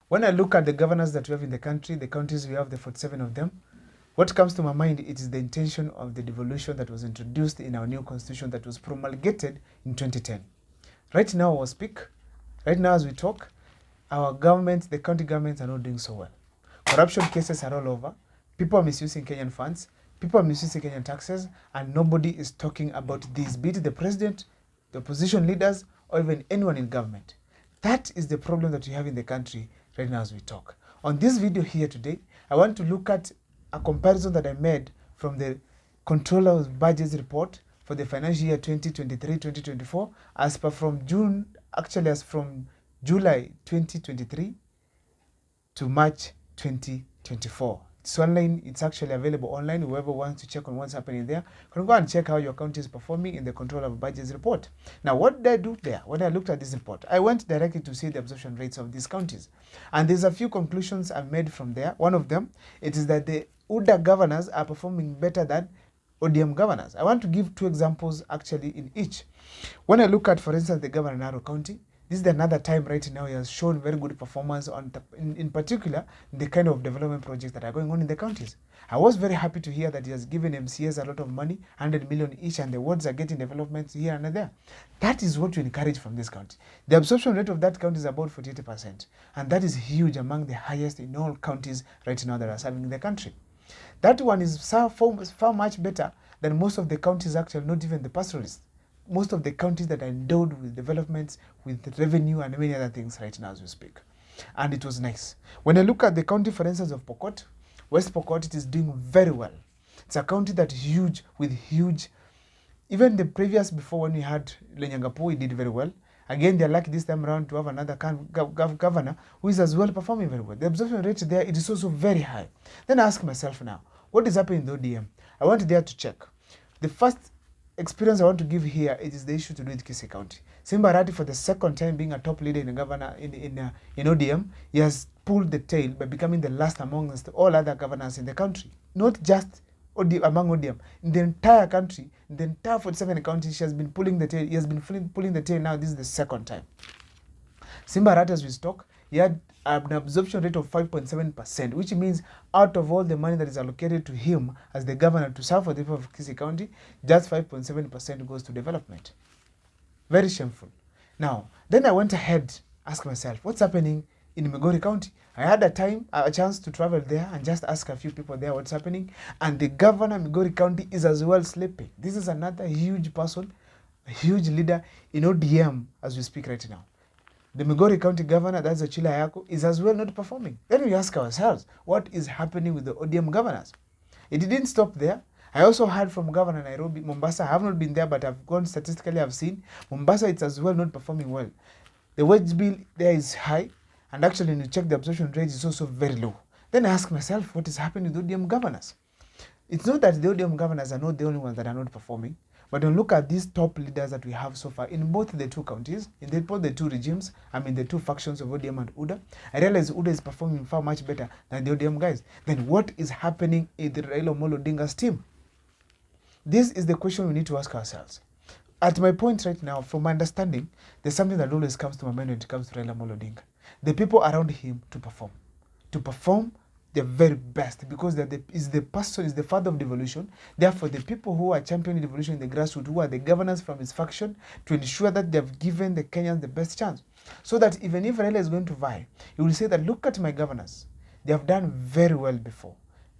When I look at the governors that we have in the country, the counties we have, the 47 of them, what comes to my mind, it is the intention of the devolution that was introduced in our new constitution that was promulgated in 2010. Right now, right now as we talk, our government, the county governments are not doing so well. Corruption cases are all over. People are misusing Kenyan funds. People are misusing Kenyan taxes, and nobody is talking about this, be it the president, the opposition leaders, or even anyone in government. That is the problem that we have in the country right now as we talk. On this video here today, I want to look at a comparison that I made from the Controller of Budgets report for the financial year 2023-2024 as per from July 2023 to March 2024. It's online, it's actually available online. Whoever wants to check on what's happening there can go and check how your county is performing in the Controller of Budgets report. Now, what did I do there? When I looked at this report, I went directly to see the absorption rates of these counties. And there's a few conclusions I've made from there. One of them, it is that the UDA governors are performing better than ODM governors. I want to give two examples actually in each. When I look at, for instance, the governor in Narok County, this is another time right now he has shown very good performance on in particular the kind of development projects that are going on in the counties. I was very happy to hear that he has given MCAs a lot of money, 100 million each, and the wards are getting developments here and there. That is what we encourage from this county. The absorption rate of that county is about 48%, and that is huge, among the highest in all counties right now that are serving in the country. That one is far much better than most of the counties, actually, not even the pastoralists. Most of the counties that are endowed with developments, with revenue and many other things right now as we speak. And it was nice. When I look at the county, for instance, of Pokot, West Pokot, it is doing very well. It's a county that is huge, with huge, even the previous, before when we had Lenyangapu, he did very well. Again, they're lucky this time around to have another governor who is as well performing very well. The absorption rate there, it is also very high. Then I ask myself now, what is happening in the ODM? I went there to check. The first experience I want to give here, it is the issue to do with Kisii County. Simba Arati, for the second time being a top leader in the governor in ODM, he has pulled the tail by becoming the last amongst all other governors in the country. Not just among ODM, in the entire country, in the entire 47 counties, she has been pulling the tail. He has been pulling the tail now. This is the second time. Simba Arati, as we talk, he had an absorption rate of 5.7%, which means out of all the money that is allocated to him as the governor to serve for the people of Kisii County, just 5.7% goes to development. Very shameful. Now, then I went ahead, asked myself, what's happening in Migori County? I had a chance to travel there and just ask a few people there what's happening. And the governor of Migori County is as well sleeping. This is another huge person, a huge leader in ODM as we speak right now. The Migori County governor, that's Achila Ayako, is as well not performing. Then we ask ourselves, what is happening with the ODM governors? It didn't stop there. I also heard from Governor Nairobi, Mombasa. I have not been there, but I've gone statistically, I've seen. Mombasa, it's as well not performing well. The wage bill there is high, and actually when you check the absorption rate, it's also very low. Then I ask myself, what is happening with ODM governors? It's not that the ODM governors are not the only ones that are not performing, but when you look at these top leaders that we have so far in both the two counties, in both the two regimes, the two factions of ODM and UDA, I realize UDA is performing far much better than the ODM guys. Then what is happening in the Raila Amolo Odinga's team? This is the question we need to ask ourselves. At my point right now, from my understanding, there's something that always comes to my mind when it comes to Raila Amolo Odinga. The people around him to perform. To perform the very best, because is the father of devolution. Therefore, the people who are championing devolution in the grassroots, who are the governors from his faction, to ensure that they've given the Kenyans the best chance. So that even if Raila is going to vie, he will say that, look at my governors. They have done very well before.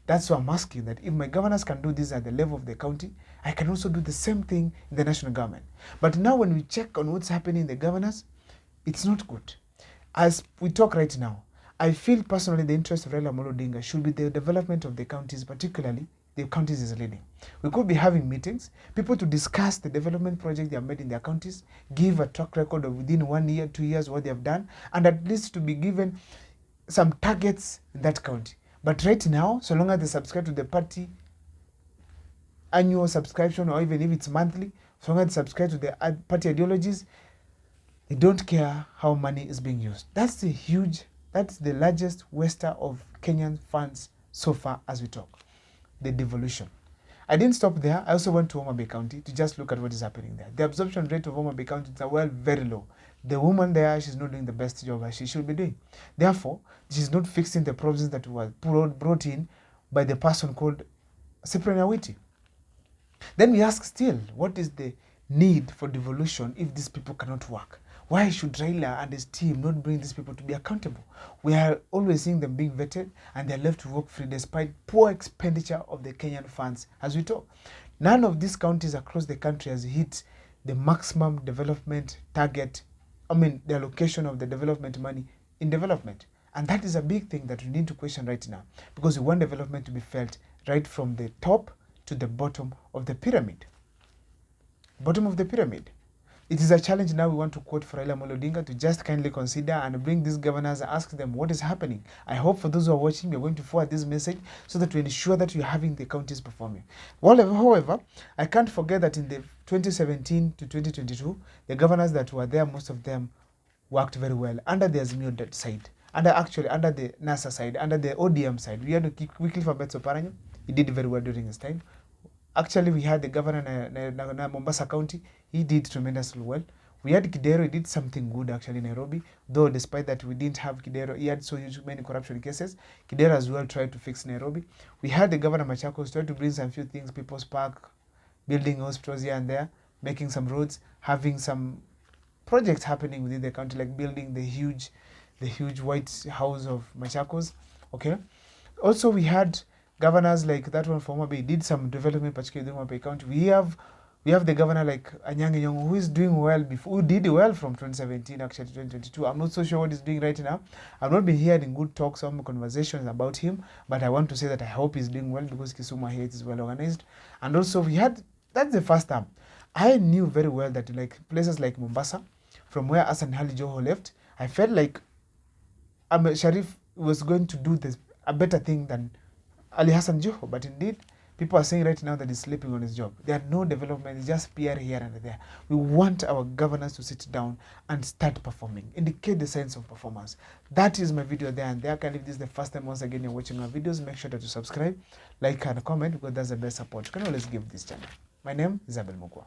That's why I'm asking that if my governors can do this at the level of the county, I can also do the same thing in the national government. But now when we check on what's happening in the governors, it's not good. As we talk right now, I feel personally the interest of Raila Amolo Odinga should be the development of the counties, particularly the counties is leading. We could be having meetings, people to discuss the development projects they have made in their counties, give a track record of within 1 year, 2 years what they have done, and at least to be given some targets in that county. But right now, so long as they subscribe to the party annual subscription, or even if it's monthly, so long as they subscribe to the party ideologies, they don't care how money is being used. That's the largest waster of Kenyan funds so far as we talk, the devolution. I didn't stop there. I also went to Homa Bay County to just look at what is happening there. The absorption rate of Homa Bay County is very low. The woman there, she's not doing the best job as she should be doing. Therefore, she's not fixing the problems that were brought in by the person called Cyprian Awiti. Then we ask still, what is the need for devolution if these people cannot work? Why should Raila and his team not bring these people to be accountable? We are always seeing them being vetted and they're left to work free despite poor expenditure of the Kenyan funds as we talk. None of these counties across the country has hit the maximum development target, the allocation of the development money in development. And that is a big thing that we need to question right now, because we want development to be felt right from the top to the bottom of the pyramid. Bottom of the pyramid. It is a challenge now. We want to quote for Raila Amolo Odinga to just kindly consider and bring these governors and ask them what is happening. I hope for those who are watching, we're going to forward this message so that we ensure that you're having the counties performing. However, I can't forget that in the 2017 to 2022, the governors that were there, most of them worked very well under the Azimio side, under the NASA side, under the ODM side. We had to quickly for Betso Paranyo. He did very well during his time. Actually, we had the governor in Mombasa County. He did tremendously well. We had Kidero. He did something good actually in Nairobi. Though despite that we didn't have Kidero, he had so many corruption cases. Kidero as well tried to fix Nairobi. We had the governor Machakos tried to bring some few things, People's Park, building hospitals here and there, making some roads, having some projects happening within the county, like building the huge White House of Machakos. Okay. Also, we had governors like that one from Mabay did some development, particularly in Mabay County. We have the governor like Anyang' Nyong'o, who is doing well who did well from 2017 actually to 2022. I'm not so sure what he's doing right now. I've not been hearing good talks or conversations about him, but I want to say that I hope he's doing well because Kisumu here is well organized. And also that's the first time. I knew very well that like places like Mombasa, from where Hassan Ali Joho left, I felt like Sharif was going to do a better thing than Ali Hassan Joho, but indeed, people are saying right now that he's sleeping on his job. There are no development, it's just PR here and there. We want our governors to sit down and start performing, indicate the signs of performance. That is my video there and there. If this is the first time once again you're watching our videos, make sure that you subscribe, like and comment, because that's the best support. You can always give this channel. My name is Abel Mugwa.